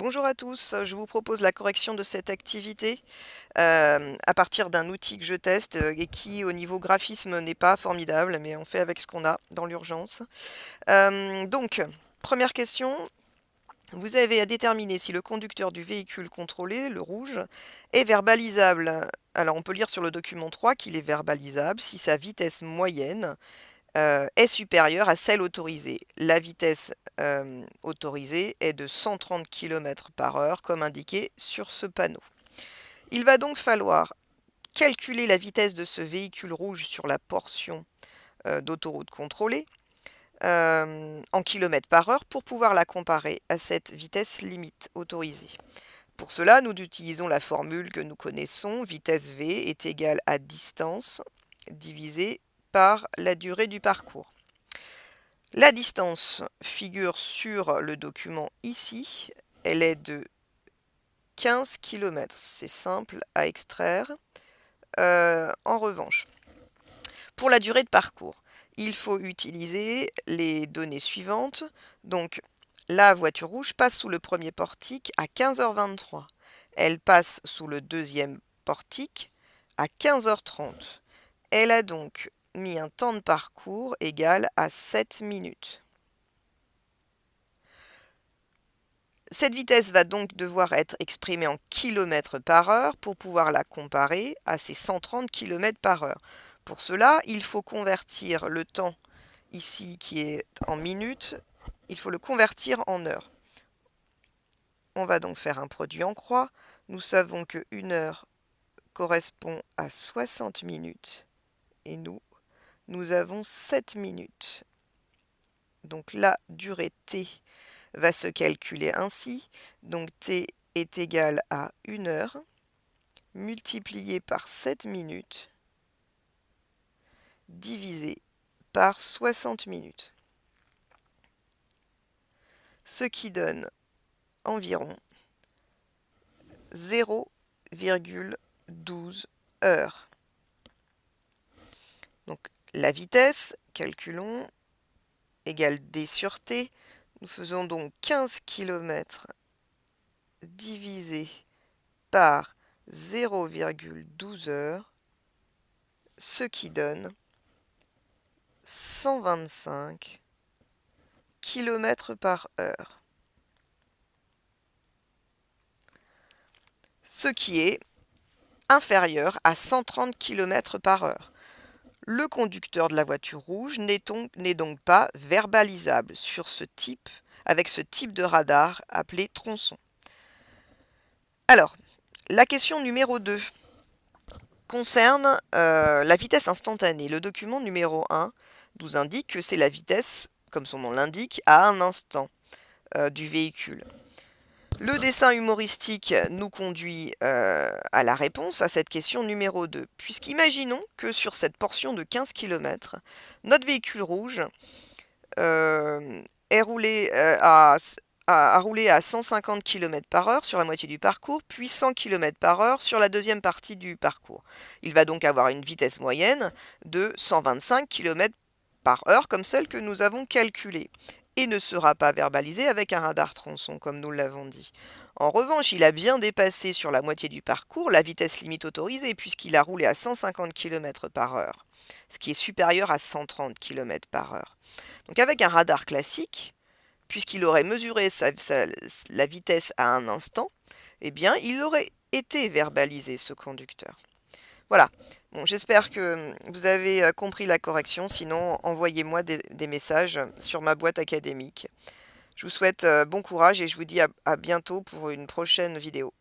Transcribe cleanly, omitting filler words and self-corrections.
Bonjour à tous, je vous propose la correction de cette activité à partir d'un outil que je teste et qui, au niveau graphisme, n'est pas formidable, mais on fait avec ce qu'on a dans l'urgence. Donc, première question, vous avez à déterminer si le conducteur du véhicule contrôlé, le rouge, est verbalisable. Alors, on peut lire sur le document 3 qu'il est verbalisable si sa vitesse moyenne est supérieure à celle autorisée. La vitesse, autorisée est de 130 km/h comme indiqué sur ce panneau. Il va donc falloir calculer la vitesse de ce véhicule rouge sur la portion, d'autoroute contrôlée, en kilomètres/heure pour pouvoir la comparer à cette vitesse limite autorisée. Pour cela, nous utilisons la formule que nous connaissons, vitesse V est égale à distance divisé par la durée du parcours. La distance figure sur le document ici, elle est de 15 km. C'est simple à extraire. En revanche, pour la durée de parcours, il faut utiliser les données suivantes. Donc, la voiture rouge passe sous le premier portique à 15h23. Elle passe sous le deuxième portique à 15h30. Elle a donc mis un temps de parcours égal à 7 minutes. Cette vitesse va donc devoir être exprimée en km/h pour pouvoir la comparer à ces 130 km/h. Pour cela, il faut convertir le temps ici qui est en minutes, il faut le convertir en heures. On va donc faire un produit en croix. Nous savons que 1 heure correspond à 60 minutes et nous avons 7 minutes. Donc la durée T va se calculer ainsi. Donc T est égal à 1 heure multiplié par 7 minutes divisé par 60 minutes. Ce qui donne environ 0,12 heures. Donc la vitesse, calculons, égale D sur T. Nous faisons donc 15 km divisé par 0,12 heures, ce qui donne 125 km/h. Ce qui est inférieur à 130 km/h. Le conducteur de la voiture rouge n'est donc pas verbalisable avec ce type de radar appelé tronçon. Alors, la question numéro 2 concerne la vitesse instantanée. Le document numéro 1 nous indique que c'est la vitesse, comme son nom l'indique, à un instant du véhicule. Le dessin humoristique nous conduit à la réponse à cette question numéro 2, puisqu'imaginons que sur cette portion de 15 km, notre véhicule rouge a roulé à 150 km/h sur la moitié du parcours, puis 100 km/h sur la deuxième partie du parcours. Il va donc avoir une vitesse moyenne de 125 km/h comme celle que nous avons calculée et ne sera pas verbalisé avec un radar tronçon, comme nous l'avons dit. En revanche, il a bien dépassé sur la moitié du parcours la vitesse limite autorisée, puisqu'il a roulé à 150 km/h, ce qui est supérieur à 130 km/h. Donc avec un radar classique, puisqu'il aurait mesuré la vitesse à un instant, eh bien, il aurait été verbalisé, ce conducteur. Voilà. Bon, j'espère que vous avez compris la correction. Sinon, envoyez-moi des messages sur ma boîte académique. Je vous souhaite bon courage et je vous dis à bientôt pour une prochaine vidéo.